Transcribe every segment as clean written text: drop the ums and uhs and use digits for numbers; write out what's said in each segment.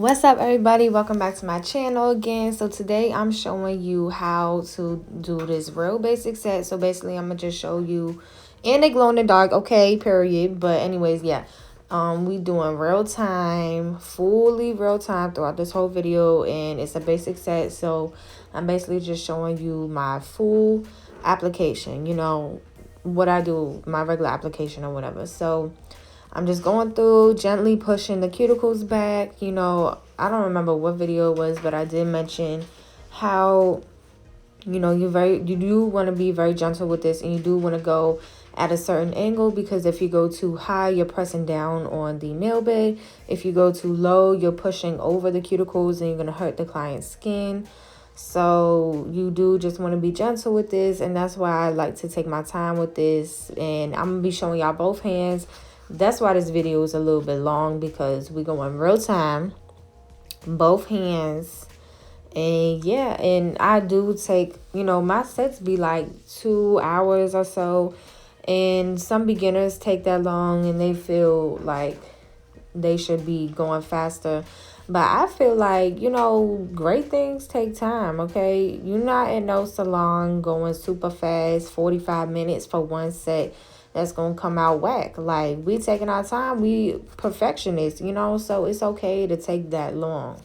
What's up, everybody? Welcome back to my channel again. So today I'm showing you how to do this real basic set. So basically I'm gonna just show you, and they glow in the dark, okay, period. But anyways, yeah, we doing real time, fully real time throughout this whole video, and it's a basic set. So I'm basically just showing you my full application, what I do, my regular application or whatever. So I'm just going through, gently pushing the cuticles back. I don't remember what video it was, but I did mention how, you do want to be very gentle with this, and you do want to go at a certain angle, because if you go too high, you're pressing down on the nail bed. If you go too low, you're pushing over the cuticles and you're going to hurt the client's skin. So you do just want to be gentle with this, and that's why I like to take my time with this. And I'm gonna be showing y'all both hands. That's why this video is a little bit long, because we go in real time, both hands. And yeah, and I do take, my sets be like 2 hours or so, and some beginners take that long and they feel like they should be going faster. But I feel like, great things take time, okay? You're not in no salon going super fast, 45 minutes for one set that's going to come out whack. Like, we taking our time. We perfectionists, so it's okay to take that long.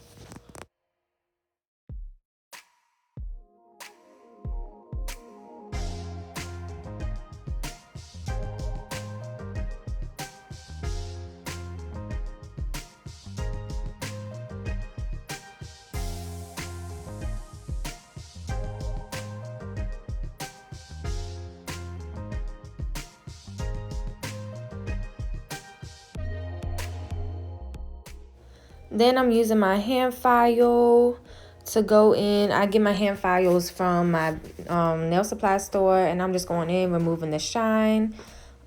Then I'm using my hand file to go in. I get my hand files from my nail supply store, and I'm just going in, removing the shine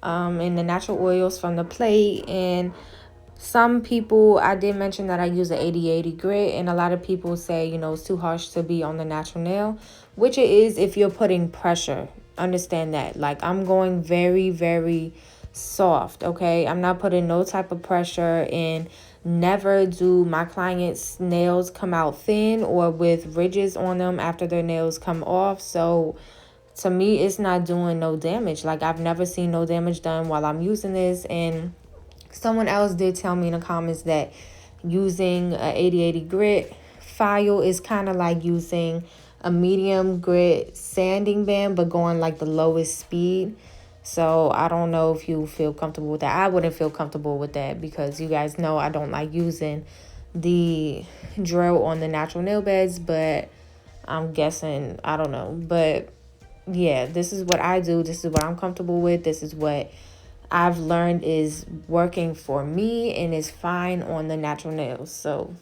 and the natural oils from the plate. And some people, I did mention that I use an 80/80 grit, and a lot of people say, it's too harsh to be on the natural nail, which it is if you're putting pressure. Understand that. Like, I'm going very, very soft, okay? I'm not putting no type of pressure, and never do my clients' nails come out thin or with ridges on them after their nails come off. So to me, it's not doing no damage. Like, I've never seen no damage done while I'm using this. And someone else did tell me in the comments that using a 80/80 grit file is kind of like using a medium grit sanding band, but going like the lowest speed. So I don't know if you feel comfortable with that. I wouldn't feel comfortable with that, because you guys know I don't like using the drill on the natural nail beds, but I'm guessing, I don't know. But yeah, this is what I do. This is what I'm comfortable with. This is what I've learned is working for me and is fine on the natural nails. So,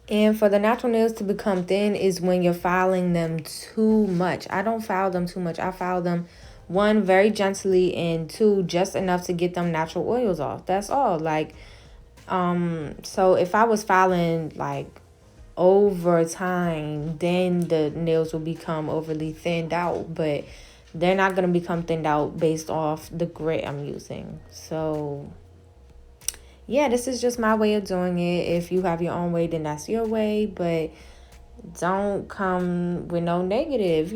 and for the natural nails to become thin is when you're filing them too much. I don't file them too much. I file them, one, very gently, and two, just enough to get them natural oils off. That's all. Like, so if I was filing like over time, then the nails will become overly thinned out, but they're not going to become thinned out based off the grit I'm using. So yeah, this is just my way of doing it. If you have your own way, then that's your way, but don't come with no negative.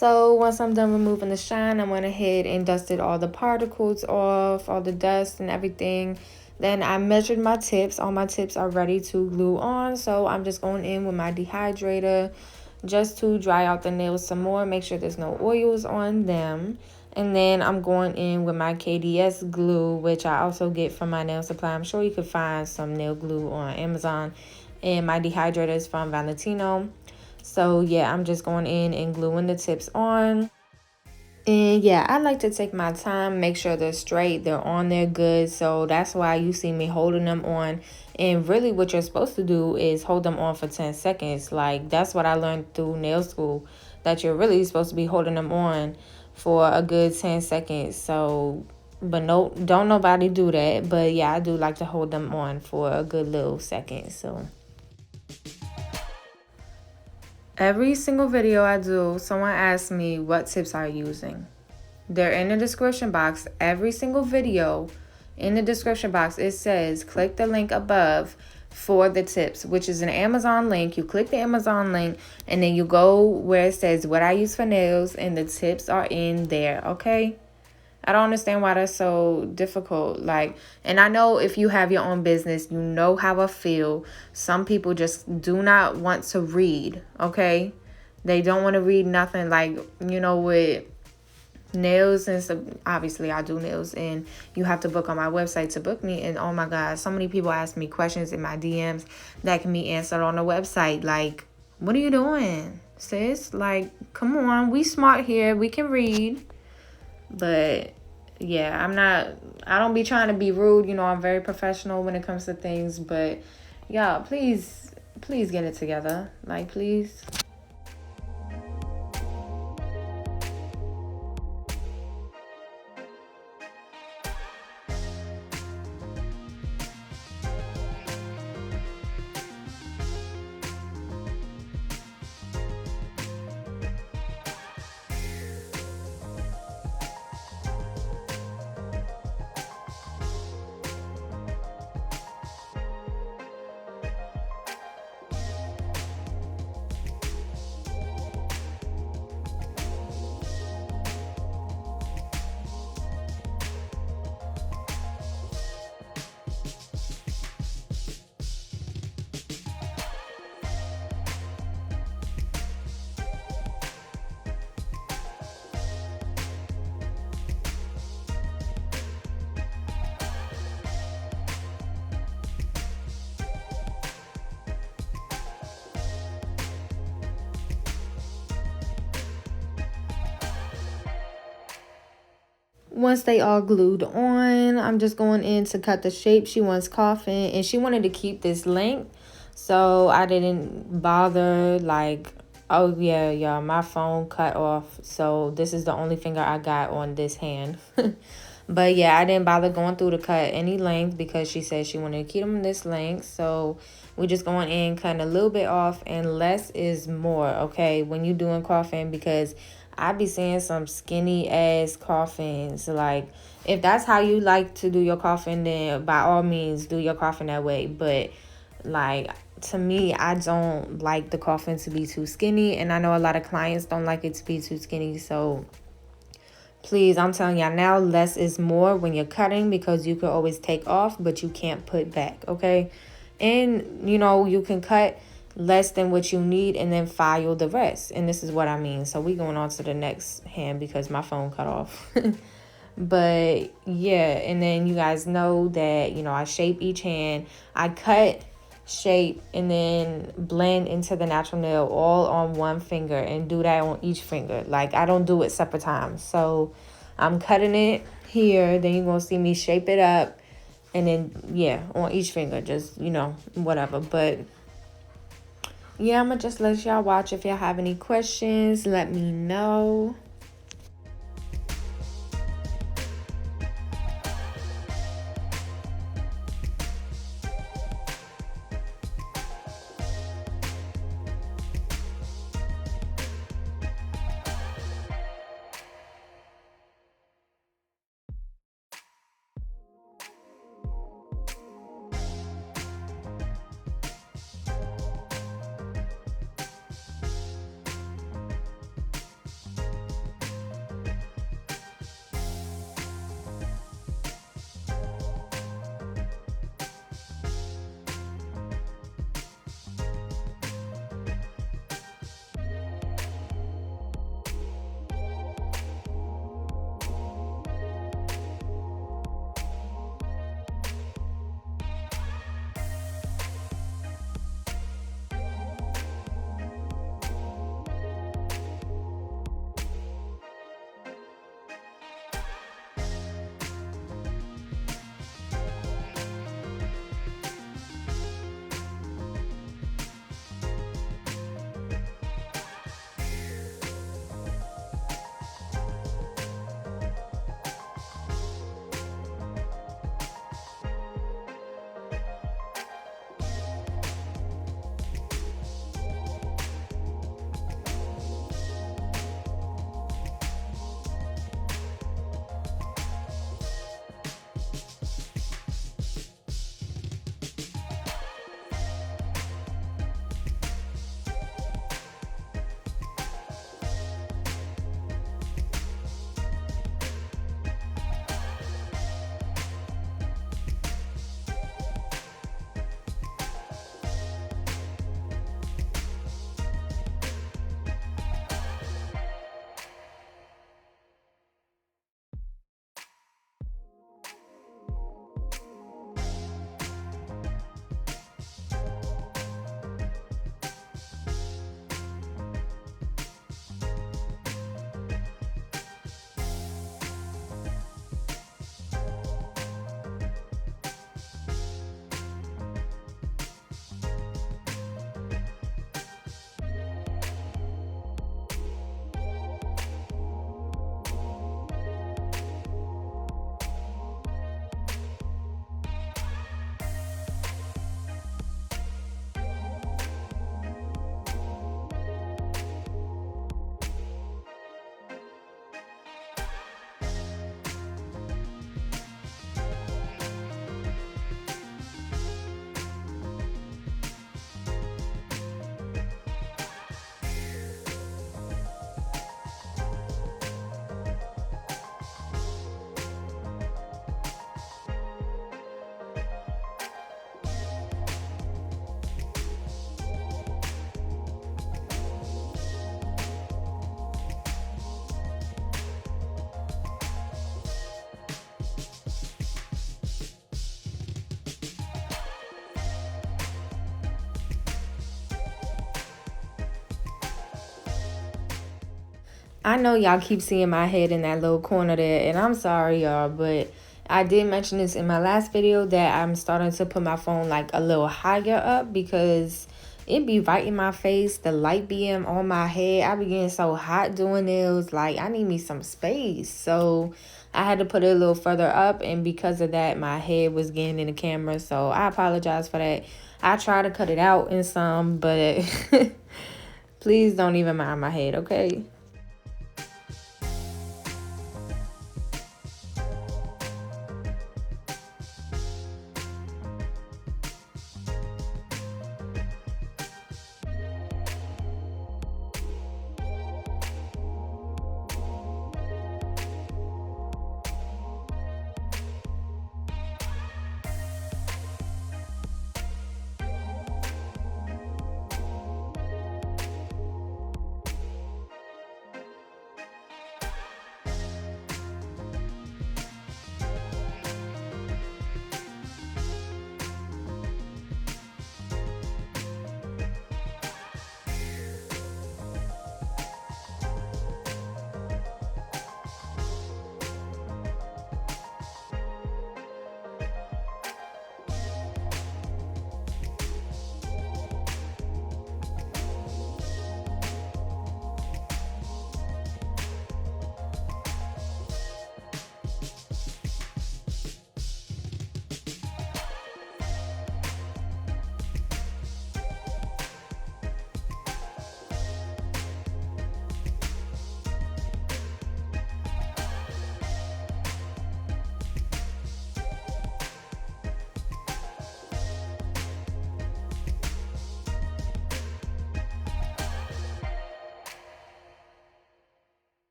So once I'm done removing the shine, I went ahead and dusted all the particles off, all the dust and everything. Then I measured my tips. All my tips are ready to glue on. So I'm just going in with my dehydrator just to dry out the nails some more. Make sure there's no oils on them. And then I'm going in with my KDS glue, which I also get from my nail supply. I'm sure you could find some nail glue on Amazon. And my dehydrator is from Valentino. So yeah, I'm just going in and gluing the tips on. And yeah, I like to take my time, make sure they're straight, they're on there good. So that's why you see me holding them on. And really what you're supposed to do is hold them on for 10 seconds. Like that's what I learned through nail school, that you're really supposed to be holding them on for a good 10 seconds. So, but no, don't nobody do that. But yeah, I do like to hold them on for a good little second. So every single video I do, someone asks me what tips I'm using. They're in the description box. Every single video in the description box, it says click the link above for the tips, which is an Amazon link. You click the Amazon link and then you go where it says what I use for nails, and the tips are in there, okay? I don't understand why that's so difficult. Like, and I know if you have your own business, you know how I feel. Some people just do not want to read, okay? They don't want to read nothing. Like, with nails and stuff. Obviously I do nails, and you have to book on my website to book me. And oh my god, so many people ask me questions in my DMs that can be answered on the website. Like, what are you doing, sis? Like, come on, we smart here, we can read. But yeah, I don't be trying to be rude. I'm very professional when it comes to things. But y'all, please get it together. Like, please. Once they all glued on, I'm just going in to cut the shape. She wants coffin, and she wanted to keep this length, so I didn't bother. Like, oh yeah, y'all, my phone cut off, so this is the only finger I got on this hand. But yeah, I didn't bother going through to cut any length because she said she wanted to keep them this length. So we just going in, cutting a little bit off, and less is more, okay, when you doing coffin, because I be seeing some skinny ass coffins. Like, if that's how you like to do your coffin, then by all means do your coffin that way. But like, to me, I don't like the coffin to be too skinny, and I know a lot of clients don't like it to be too skinny. So please, I'm telling y'all now, less is more when you're cutting, because you can always take off, but you can't put back, okay? And you can cut less than what you need and then file the rest. And this is what I mean. So we going on to the next hand because my phone cut off. But yeah, and then you guys know that I shape each hand. I cut, shape, and then blend into the natural nail all on one finger, and do that on each finger. Like, I don't do it separate times. So I'm cutting it here, then you're gonna see me shape it up, and then yeah, on each finger, just whatever. But yeah, I'm gonna just let y'all watch. If y'all have any questions, let me know. I know y'all keep seeing my head in that little corner there, and I'm sorry, y'all, but I did mention this in my last video that I'm starting to put my phone like a little higher up because it be right in my face. The light being on my head. I be getting so hot doing nails. Like, I need me some space. So I had to put it a little further up, and because of that, my head was getting in the camera. So I apologize for that. I try to cut it out in some, but please don't even mind my head, okay?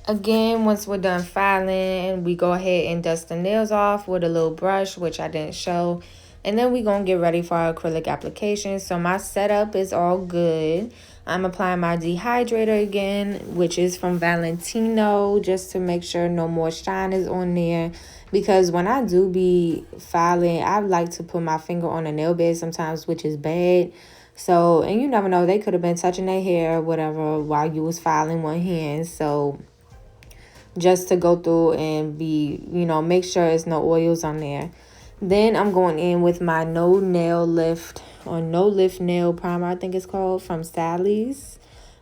Again, once we're done filing, we go ahead and dust the nails off with a little brush, which I didn't show. And then we're going to get ready for our acrylic application. So my setup is all good. I'm applying my dehydrator again, which is from Valentino, just to make sure no more shine is on there. Because when I do be filing, I like to put my finger on a nail bed sometimes, which is bad. So, and you never know, they could have been touching their hair or whatever while you was filing one hand. So just to go through and be, make sure there's no oils on there. Then I'm going in with my no lift nail primer, I think it's called, from Sally's.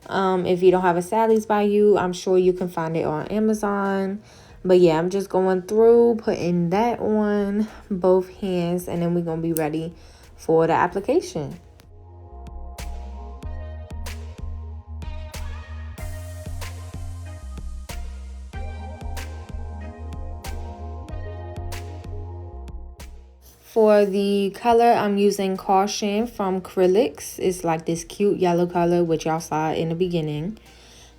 If you don't have a Sally's by you, I'm sure you can find it on Amazon. But yeah, I'm just going through, putting that on both hands, and then we're going to be ready for the application. For the color, I'm using Caution from Acrylics. It's like this cute yellow color, which y'all saw in the beginning.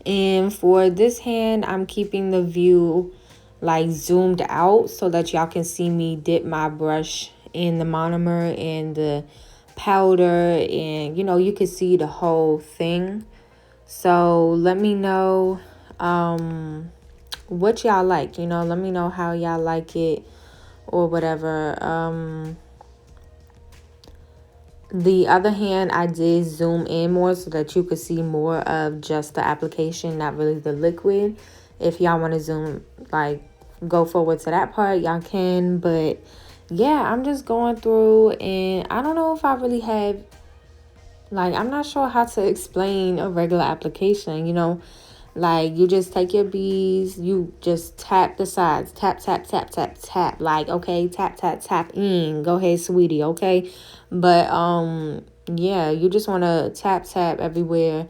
And for this hand, I'm keeping the view like zoomed out so that y'all can see me dip my brush in the monomer and the powder, and you can see the whole thing. So let me know what y'all like. Let me know how y'all like it or whatever. The other hand, I did zoom in more so that you could see more of just the application, not really the liquid. If y'all want to zoom, like, go forward to that part, y'all can. But yeah, I'm just going through, and I don't know if I really have, like, I'm not sure how to explain a regular application, Like, you just take your beads, you just tap the sides, tap, tap, tap, tap, tap. Like, okay, tap, tap, tap in. Go ahead, sweetie, okay? But, yeah, you just want to tap, tap everywhere.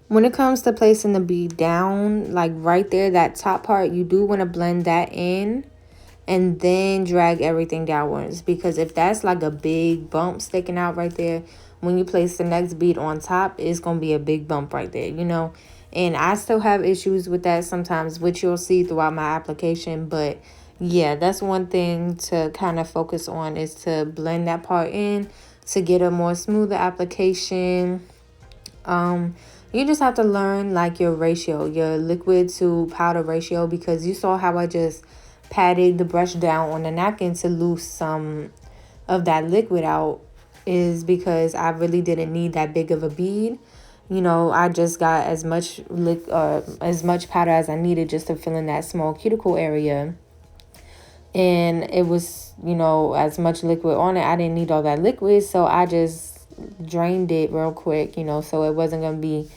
When it comes to placing the bead down, like right there, that top part, you do want to blend that in and then drag everything downwards, because if that's like a big bump sticking out right there, when you place the next bead on top, it's going to be a big bump right there, And I still have issues with that sometimes, which you'll see throughout my application. But yeah, that's one thing to kind of focus on, is to blend that part in to get a more smoother application. You just have to learn like your ratio, your liquid to powder ratio, because you saw how I just patted the brush down on the napkin to lose some of that liquid out, is because I really didn't need that big of a bead. I just got as much as much powder as I needed just to fill in that small cuticle area. And it was, as much liquid on it. I didn't need all that liquid, so I just drained it real quick, so it wasn't going to be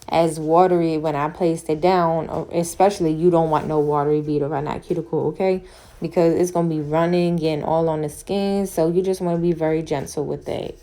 as watery when I placed it down. Especially, you don't want no watery bead around that cuticle, okay? Because it's going to be running and all on the skin, so you just want to be very gentle with it.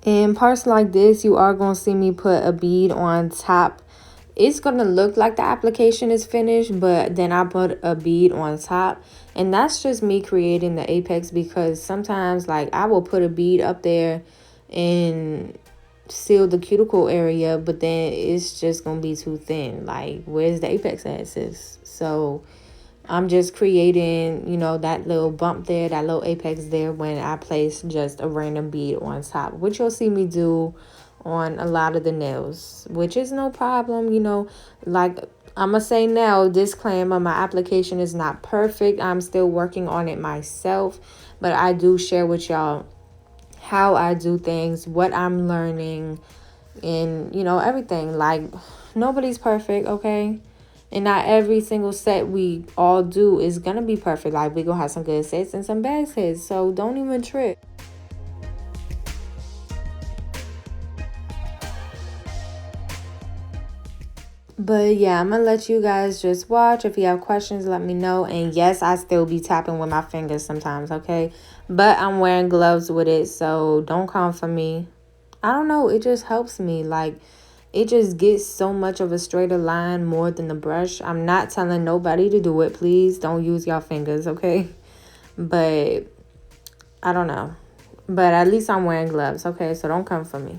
In parts like this, you are going to see me put a bead on top. It's going to look like the application is finished, but then I put a bead on top. And that's just me creating the apex, because sometimes like I will put a bead up there and seal the cuticle area, but then it's just going to be too thin. Like, where's the apex at, sis? So I'm just creating, that little bump there, that little apex there when I place just a random bead on top, which you'll see me do on a lot of the nails, which is no problem. Like I'm going to say now, disclaimer, my application is not perfect. I'm still working on it myself, but I do share with y'all how I do things, what I'm learning, and, everything. Like, nobody's perfect, okay? And not every single set we all do is gonna be perfect. Like, we gonna have some good sets and some bad sets. So don't even trip. But yeah, I'm gonna let you guys just watch. If you have questions, let me know. And yes, I still be tapping with my fingers sometimes, okay? But I'm wearing gloves with it, so don't come for me. I don't know, it just helps me. Like, it just gets so much of a straighter line more than the brush. I'm not telling nobody to do it. Please don't use your fingers, okay? But I don't know. But at least I'm wearing gloves, okay? So don't come for me.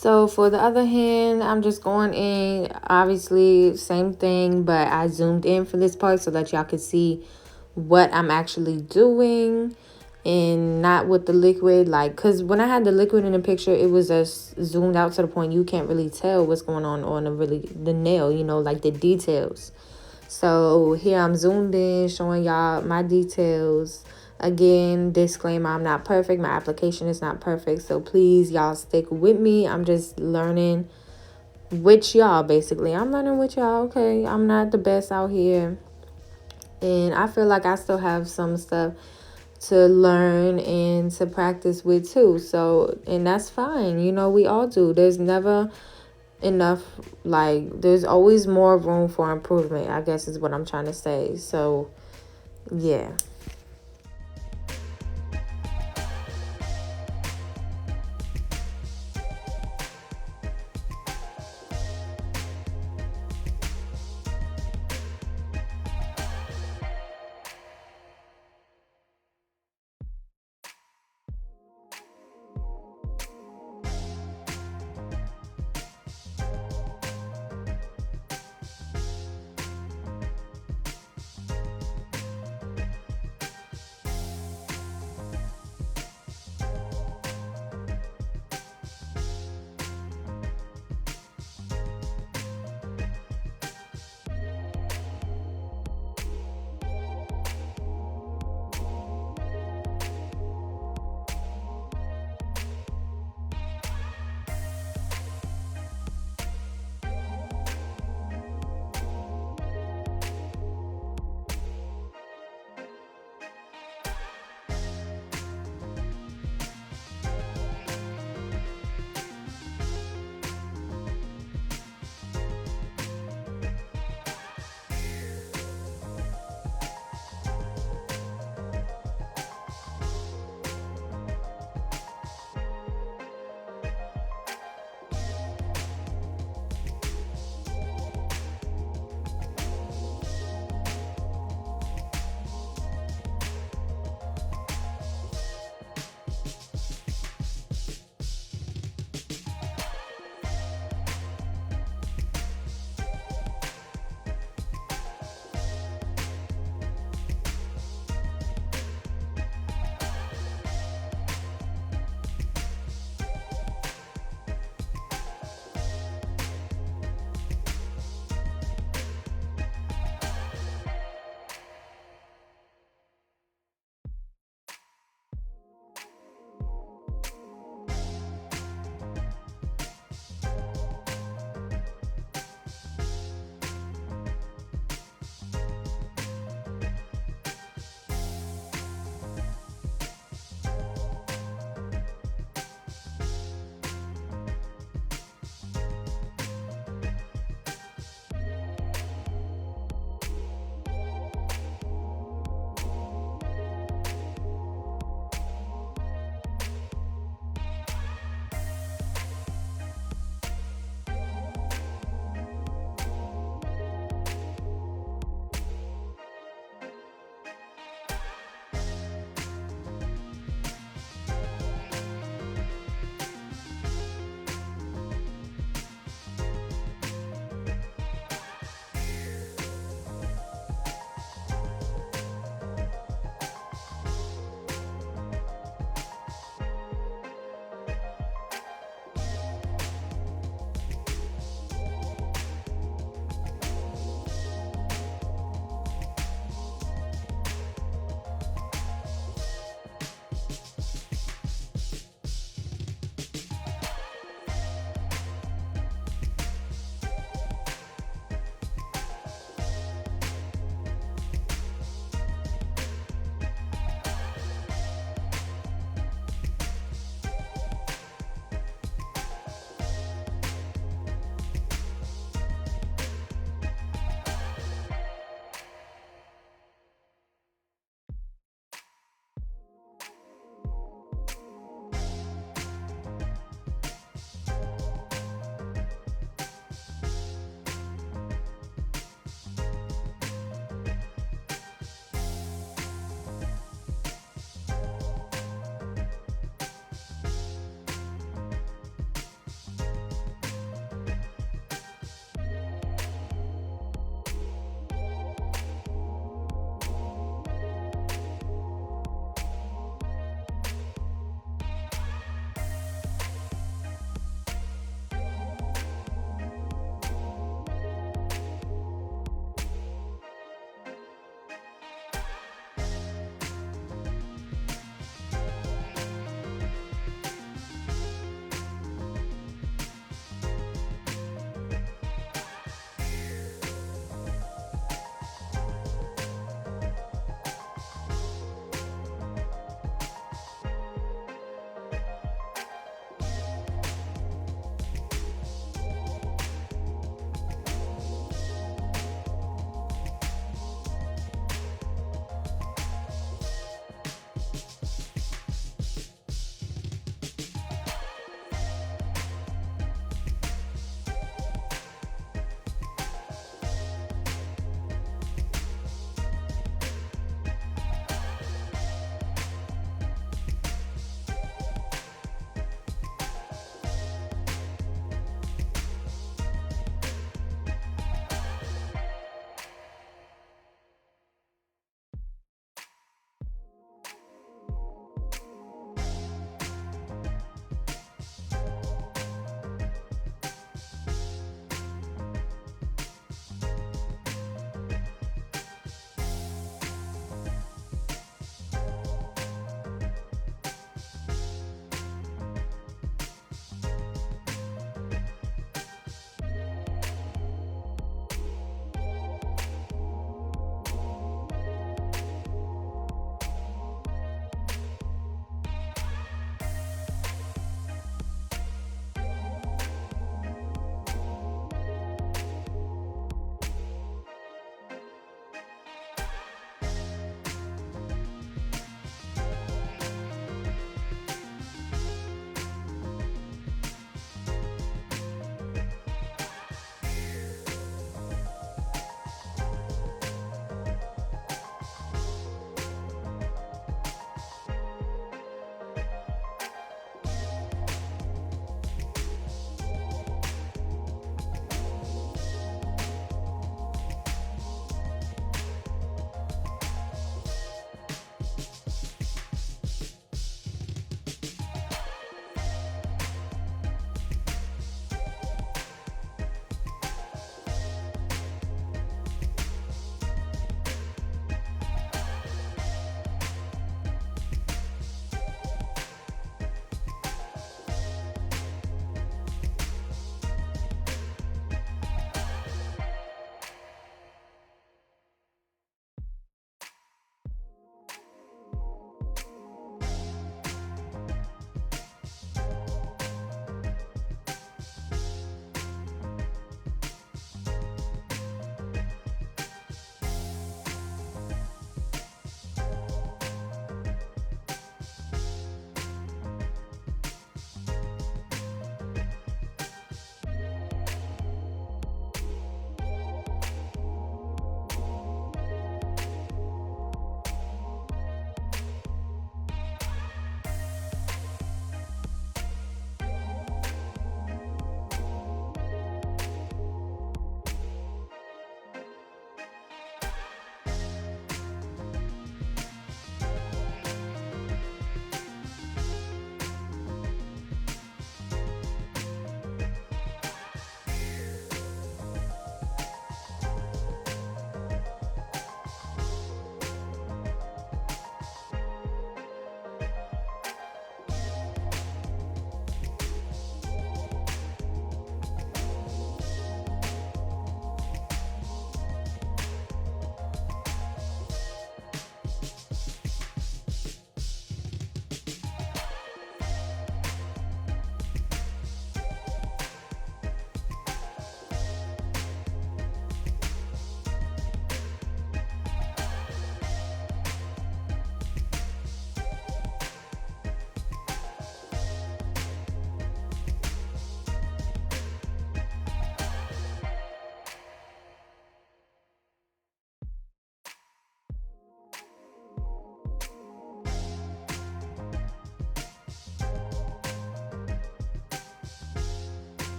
So for the other hand, I'm just going in, obviously same thing, but I zoomed in for this part so that y'all could see what I'm actually doing, and not with the liquid, like, because when I had the liquid in the picture, it was just zoomed out to the point you can't really tell what's going on the nail, like the details. So here I'm zoomed in, showing y'all my details. Again, disclaimer, I'm not perfect. My application is not perfect. So please, y'all, stick with me. I'm just learning with y'all, basically. I'm learning with y'all, okay? I'm not the best out here. And I feel like I still have some stuff to learn and to practice with too. So, and that's fine. We all do. There's never enough, like, there's always more room for improvement, I guess is what I'm trying to say. So yeah.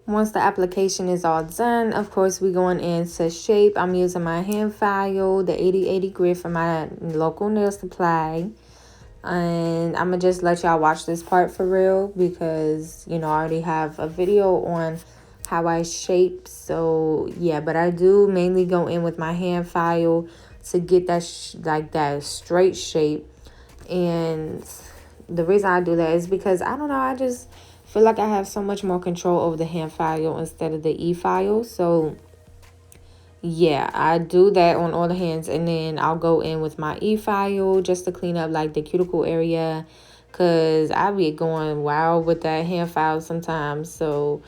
Once the application is all done, of course, we're going into shape. I'm using my hand file, the 8080 grit from my local nail supply. And I'm going to just let y'all watch this part for real because, you know, I already have a video on how I shape. So, yeah, but I do mainly go in with my hand file to get that, like that straight shape. And the reason I do that is because, I don't know, I just feel like I have so much more control over the hand file instead of the e-file. So yeah, I do that on all the hands, and then I'll go in with my e-file just to clean up like the cuticle area, because I be going wild with that hand file sometimes. So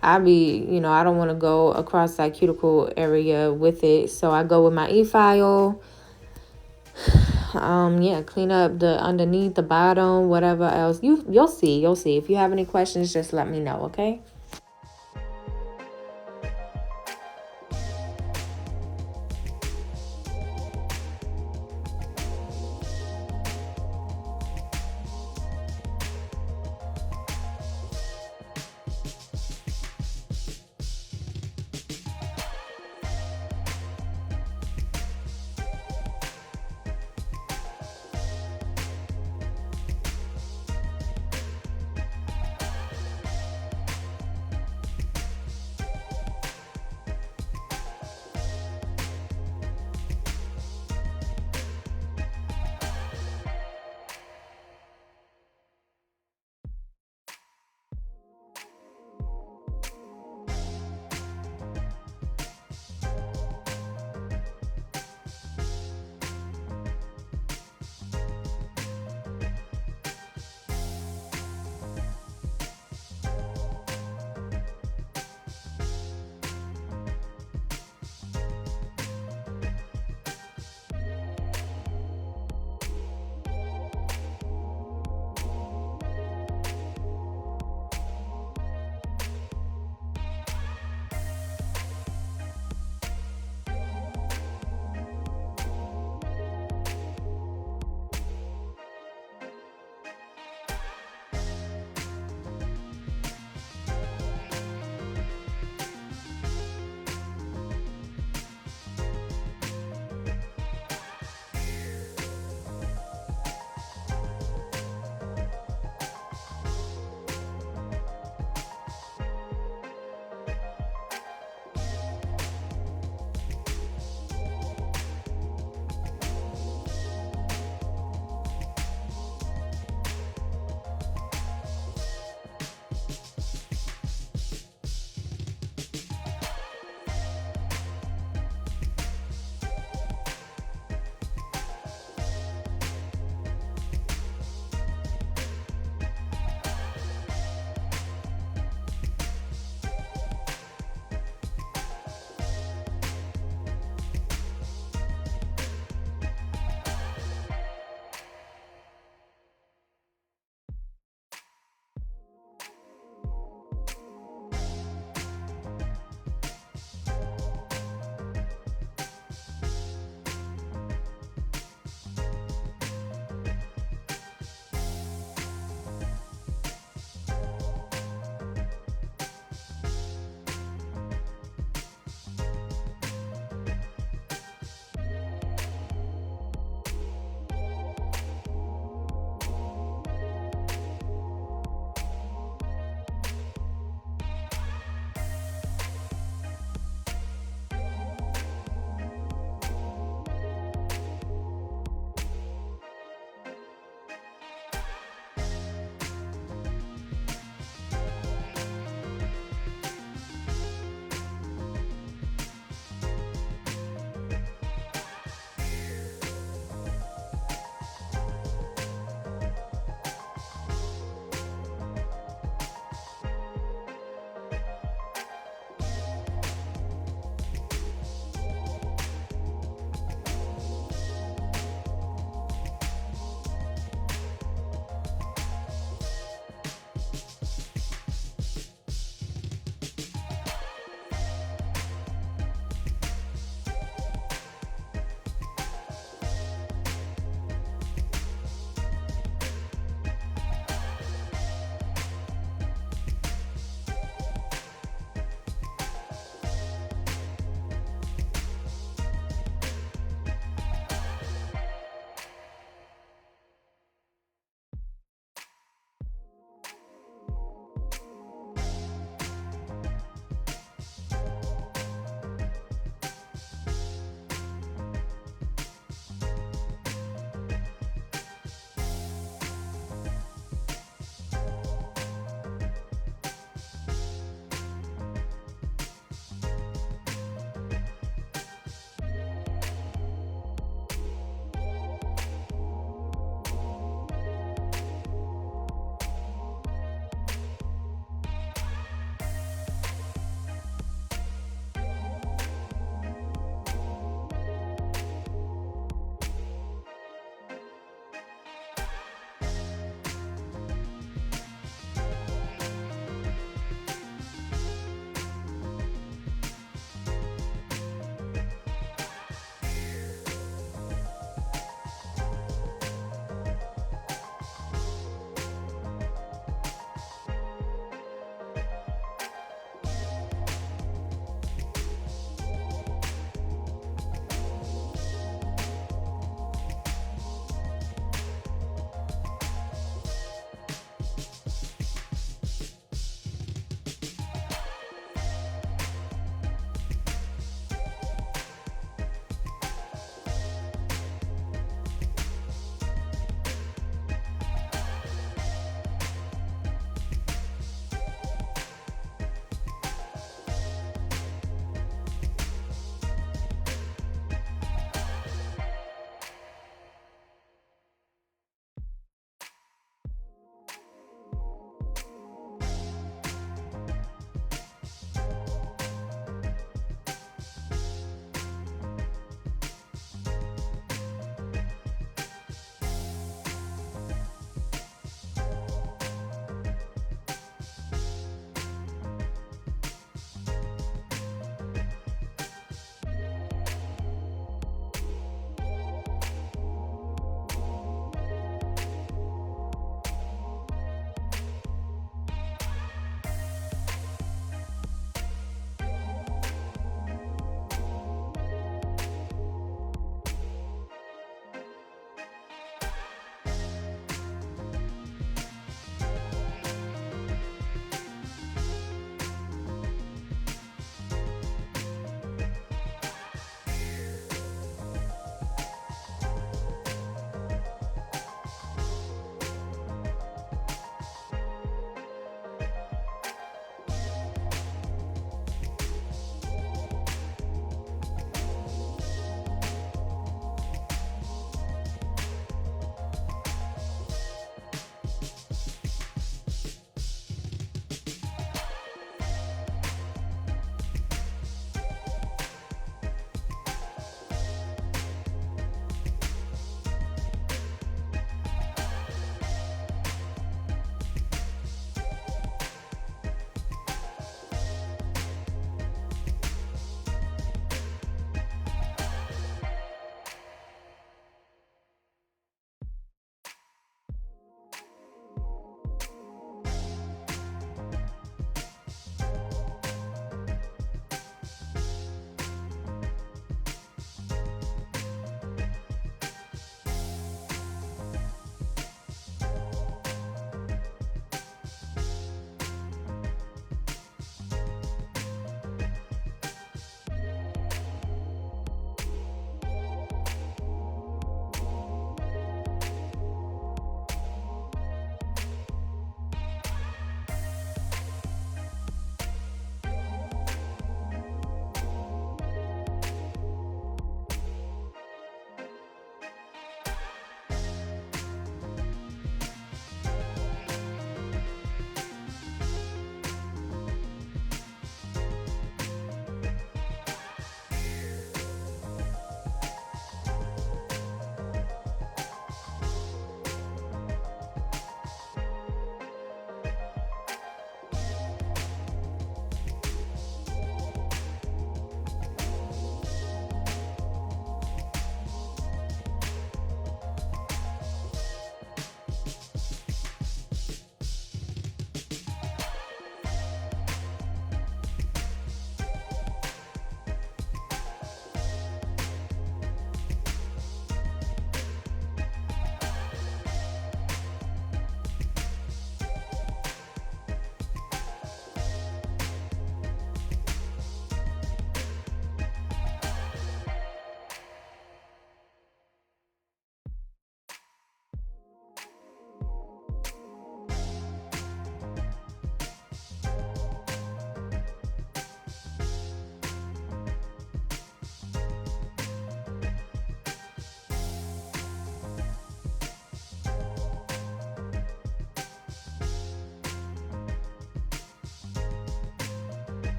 I be, you know, I don't want to go across that cuticle area with it, so I go with my e-file. Yeah, clean up the underneath, the bottom, whatever else. You'll see. If you have any questions, just let me know, okay?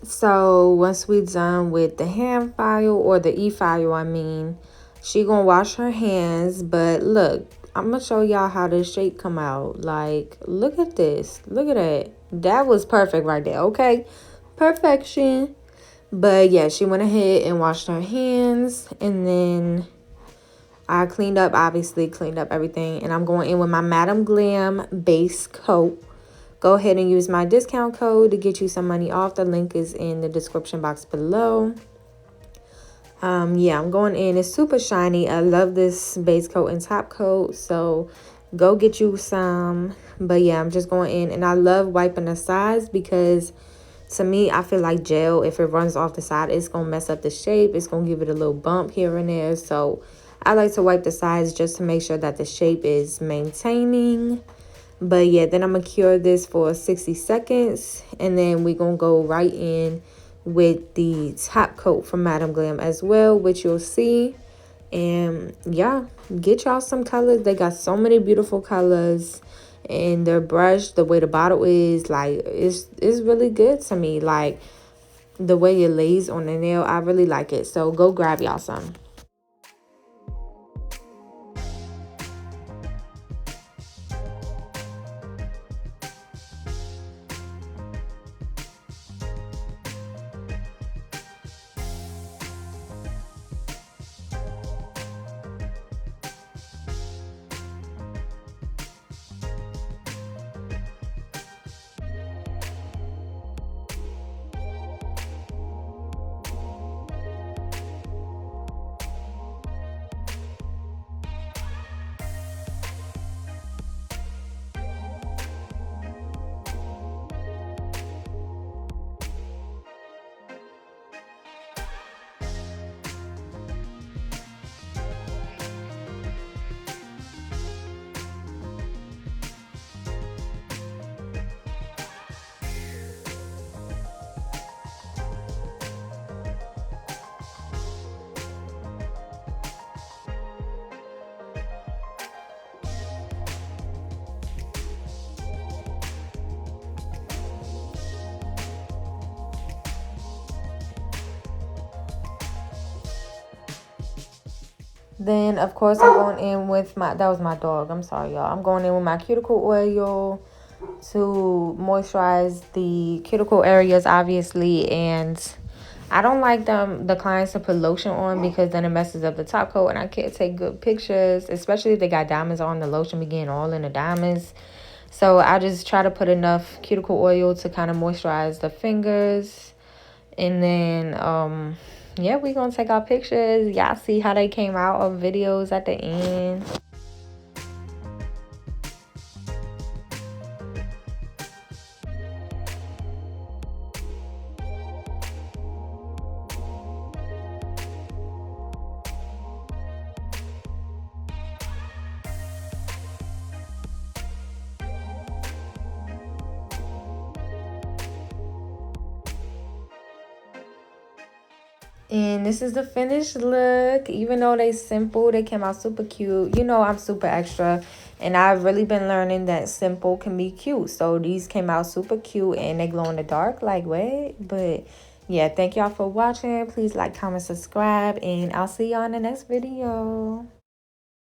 So once we done with the hand file, or the e-file, I mean, she gonna wash her hands. But look, I'm gonna show y'all how this shape come out. Like, look at this. Look at that. That was perfect right there. Okay, perfection. But yeah, she went ahead and washed her hands, and then I cleaned up, obviously cleaned up everything, and I'm going in with my Madam Glam base coat. Go ahead and use my discount code to get you some money off. The link is in the description box below. Yeah, I'm going in. It's super shiny. I love this base coat and top coat, so go get you some. But yeah, I'm just going in, and I love wiping the sides because to me, I feel like gel, if it runs off the side, it's going to mess up the shape. It's going to give it a little bump here and there. So I like to wipe the sides just to make sure that the shape is maintaining. But yeah, then I'm going to cure this for 60 seconds. And then we're going to go right in with the top coat from Madam Glam as well, which you'll see. And yeah, get y'all some colors. They got so many beautiful colors. And their brush, the way the bottle is, like, it's really good to me. Like, the way it lays on the nail, I really like it. So go grab y'all some. Then, of course, I'm going in with my, that was my dog. I'm sorry, y'all. I'm going in with my cuticle oil to moisturize the cuticle areas, obviously. And I don't like the clients to put lotion on because then it messes up the top coat. And I can't take good pictures, especially if they got diamonds on. The lotion be getting all in the diamonds. So I just try to put enough cuticle oil to kind of moisturize the fingers. And then, yeah, we're going to take our pictures. Y'all see how they came out of videos at the end. And this is the finished look. Even though they simple, they came out super cute. You know, I'm super extra, and I've really been learning that simple can be cute. So these came out super cute, and they glow in the dark. Like, what? But yeah, thank y'all for watching. Please like, comment, subscribe, and I'll see y'all in the next video.